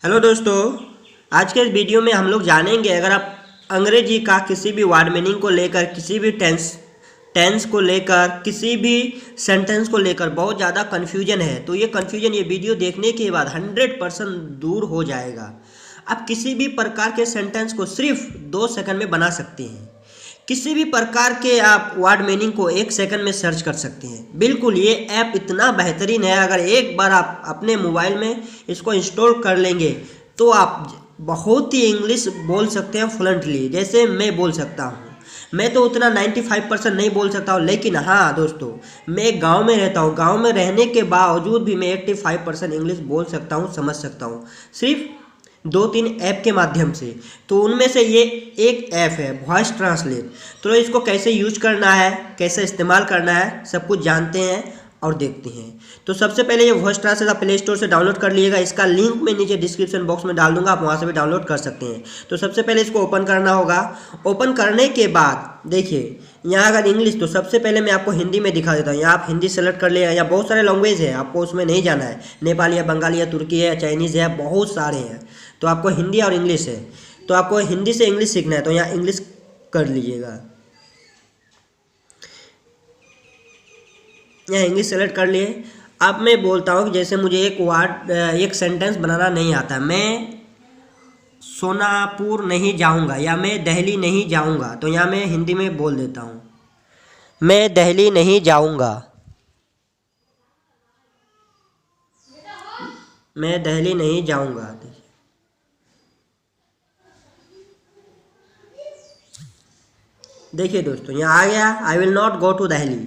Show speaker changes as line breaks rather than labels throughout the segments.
Hello दोस्तों, आज के इस वीडियो में हम लोग जानेंगे अगर आप अंग्रेजी का किसी भी वर्ड मीनिंग को लेकर, किसी भी टेंस को लेकर, किसी भी सेंटेंस को लेकर बहुत ज़्यादा कन्फ्यूजन है तो ये कन्फ्यूजन ये वीडियो देखने के बाद 100% दूर हो जाएगा। आप किसी भी प्रकार के सेंटेंस को सिर्फ 2 सेकंड में बना सकते हैं। किसी भी प्रकार के आप वर्ड मीनिंग को 1 सेकंड में सर्च कर सकते हैं। बिल्कुल ये ऐप इतना बेहतरीन है, अगर एक बार आप अपने मोबाइल में इसको इंस्टॉल कर लेंगे तो आप बहुत ही इंग्लिश बोल सकते हैं फ्लुएंटली। जैसे मैं बोल सकता हूँ, मैं तो उतना 95% नहीं बोल सकता हूँ, लेकिन हाँ दोस्तों, मैं गांव में रहता हूँ। गांव में रहने के बावजूद भी मैं 85% इंग्लिश बोल सकता हूँ, समझ सकता हूँ, सिर्फ 2-3 ऐप के माध्यम से। तो उनमें से ये एक ऐप है वॉइस ट्रांसलेट। तो इसको कैसे यूज करना है, कैसे इस्तेमाल करना है, सब कुछ जानते हैं और देखते हैं। तो सबसे पहले ये वॉइस ट्रांसलेट आप प्ले स्टोर से डाउनलोड कर लीजिएगा। इसका लिंक मैं नीचे डिस्क्रिप्शन बॉक्स में डाल दूंगा, आप वहाँ से भी डाउनलोड कर सकते हैं। तो सबसे पहले इसको ओपन करना होगा। ओपन करने के बाद देखिए यहाँ अगर इंग्लिश, तो सबसे पहले मैं आपको हिंदी में दिखा देता हूँ। यहाँ आप हिंदी सेलेक्ट कर लिया। यहाँ बहुत सारे लैंग्वेज है, आपको उसमें नहीं जाना है। नेपाली है, बंगाली है, तुर्की है, चाइनीज़ है, बहुत सारे हैं। तो आपको हिंदी और इंग्लिश है, तो आपको हिंदी से इंग्लिश सीखना है तो यहाँ इंग्लिश कर लीजिएगा। यहाँ इंग्लिश सेलेक्ट कर लिए। अब मैं बोलता हूँ कि जैसे मुझे एक सेंटेंस बनाना नहीं आता। मैं सोनापुर नहीं जाऊँगा या मैं दिल्ली नहीं जाऊँगा, तो यहाँ मैं हिंदी में बोल देता हूँ, मैं दिल्ली नहीं जाऊँगा, मैं दिल्ली नहीं जाऊँगा। देखिए दोस्तों यहाँ आ गया, I will not go to Delhi.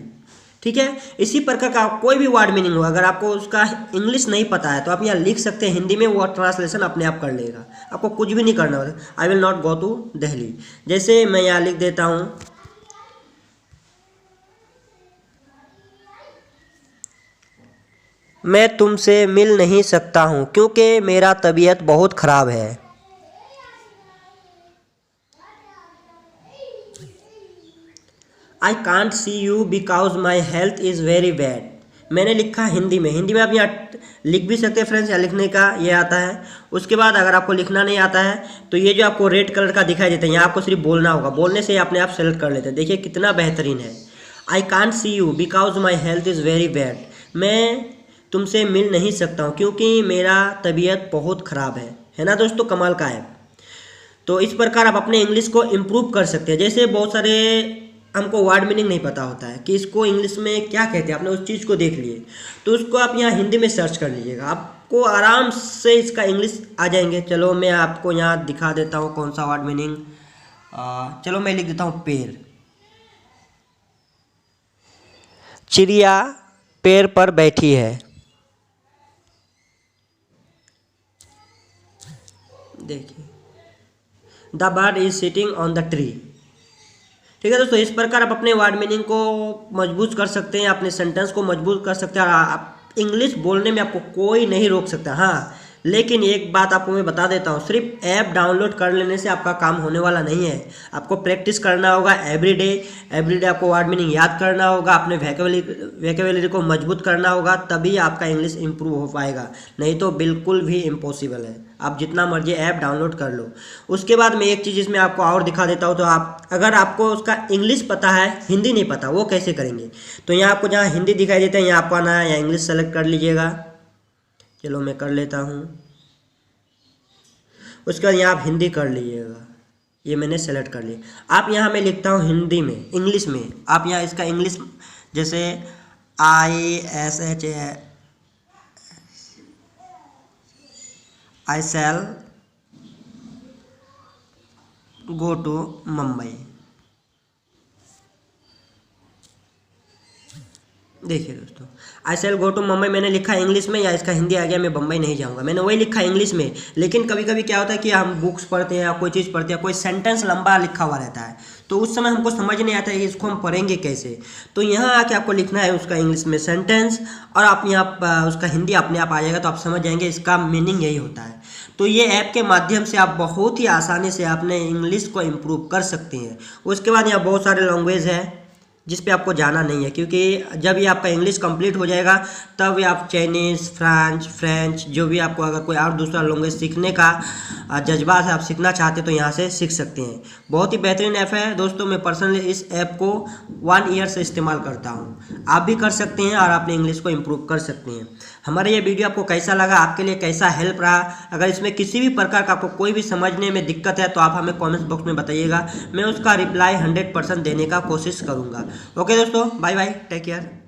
ठीक है, इसी प्रकार का कोई भी वर्ड मीनिंग हो, अगर आपको उसका इंग्लिश नहीं पता है तो आप यहाँ लिख सकते हैं हिंदी में, वो ट्रांसलेशन अपने आप कर लेगा। आपको कुछ भी नहीं करना होता। I will not go to Delhi, जैसे मैं यहाँ लिख देता हूँ, मैं तुमसे मिल नहीं सकता हूँ क्योंकि मेरा तबीयत बहुत ख़राब है। I can't see you because my health is very bad. मैंने लिखा हिंदी में। हिंदी में आप यहाँ लिख भी सकते हैं फ्रेंड्स, यहाँ लिखने का ये आता है। उसके बाद अगर आपको लिखना नहीं आता है तो ये जो आपको रेड कलर का दिखाई देता है, यहाँ आपको सिर्फ बोलना होगा। बोलने से अपने आप सेलेक्ट कर लेते हैं। देखिए कितना बेहतरीन है। I can't see you because my health is very bad. मैं तुमसे मिल नहीं सकता हूँ क्योंकि मेरा तबीयत बहुत ख़राब है ना दोस्तों, कमाल का है। तो इस प्रकार आप अपने इंग्लिश को इम्प्रूव कर सकते हैं। जैसे बहुत सारे हमको वर्ड मीनिंग नहीं पता होता है कि इसको इंग्लिश में क्या कहते हैं, आपने उस चीज़ को देख लिए तो उसको आप यहाँ हिंदी में सर्च कर लीजिएगा, आपको आराम से इसका इंग्लिश आ जाएंगे। चलो मैं आपको यहाँ दिखा देता हूँ कौन सा वर्ड मीनिंग। चलो मैं लिख देता हूँ पेड़। चिड़िया पेड़ पर बैठी है। देखिए, the bird is sitting on the tree. ठीक है दोस्तों, इस प्रकार आप अपने वर्ड मीनिंग को मजबूत कर सकते हैं, अपने सेंटेंस को मजबूत कर सकते हैं और आप इंग्लिश बोलने में आपको कोई नहीं रोक सकता। हाँ, लेकिन एक बात आपको मैं बता देता हूँ, सिर्फ ऐप डाउनलोड कर लेने से आपका काम होने वाला नहीं है। आपको प्रैक्टिस करना होगा एवरीडे आपको वर्ड मीनिंग याद करना होगा, अपने वोकैबुलरी को मजबूत करना होगा, तभी आपका इंग्लिश इंप्रूव हो पाएगा। नहीं तो बिल्कुल भी इम्पॉसिबल है। आप जितना मर्जी ऐप डाउनलोड कर लो। उसके बाद मैं एक चीज़ इसमें आपको और दिखा देता हूँ। तो आप अगर आपको उसका इंग्लिश पता है, हिंदी नहीं पता, वो कैसे करेंगे? तो यहाँ आपको जहाँ हिंदी दिखाई देता है यहाँ आपको आना है, या इंग्लिश सेलेक्ट कर लीजिएगा। चलो मैं कर लेता हूँ। उसके बाद यहाँ आप हिंदी कर लीजिएगा, ये मैंने सेलेक्ट कर लिया। आप यहाँ मैं लिखता हूँ हिंदी में, इंग्लिश में। आप यहाँ इसका इंग्लिश जैसे आई शैल गो टू मुंबई। देखिए दोस्तों, आई शैल गो टू मुंबई मैंने लिखा इंग्लिश में, या इसका हिंदी आ गया मैं बम्बई नहीं जाऊंगा। मैंने वही लिखा इंग्लिश में। लेकिन कभी कभी क्या होता है कि हम बुक्स पढ़ते हैं या कोई चीज़ पढ़ते हैं, कोई सेंटेंस लंबा लिखा हुआ रहता है, तो उस समय हमको समझ नहीं आता है कि इसको हम पढ़ेंगे कैसे। तो यहाँ आके आपको लिखना है उसका इंग्लिश में सेंटेंस, और आप यहाँ उसका हिंदी अपने आप आ जाएगा, तो आप समझ जाएंगे इसका मीनिंग यही होता है। तो ये ऐप के माध्यम से आप बहुत ही आसानी से अपने इंग्लिश को इम्प्रूव कर सकते हैं। उसके बाद यहाँ बहुत सारे लैंग्वेज है, जिस पे आपको जाना नहीं है, क्योंकि जब ये आपका इंग्लिश कंप्लीट हो जाएगा तब आप चाइनीज़, फ्रेंच जो भी आपको अगर कोई और दूसरा लैंग्वेज सीखने का जज्बा है, आप सीखना चाहते तो यहाँ से सीख सकते हैं। बहुत ही बेहतरीन ऐप है दोस्तों। मैं पर्सनली इस ऐप को 1 ईयर से इस्तेमाल करता हूँ। आप भी कर सकते हैं और अपने इंग्लिश को इम्प्रूव कर सकते हैं। हमारा ये वीडियो आपको कैसा लगा, आपके लिए कैसा हेल्प रहा? अगर इसमें किसी भी प्रकार का आपको कोई भी समझने में दिक्कत है तो आप हमें कमेंट्स बॉक्स में बताइएगा। मैं उसका रिप्लाई 100% देने का कोशिश करूँगा। ओके दोस्तों, बाय बाय, टेक केयर।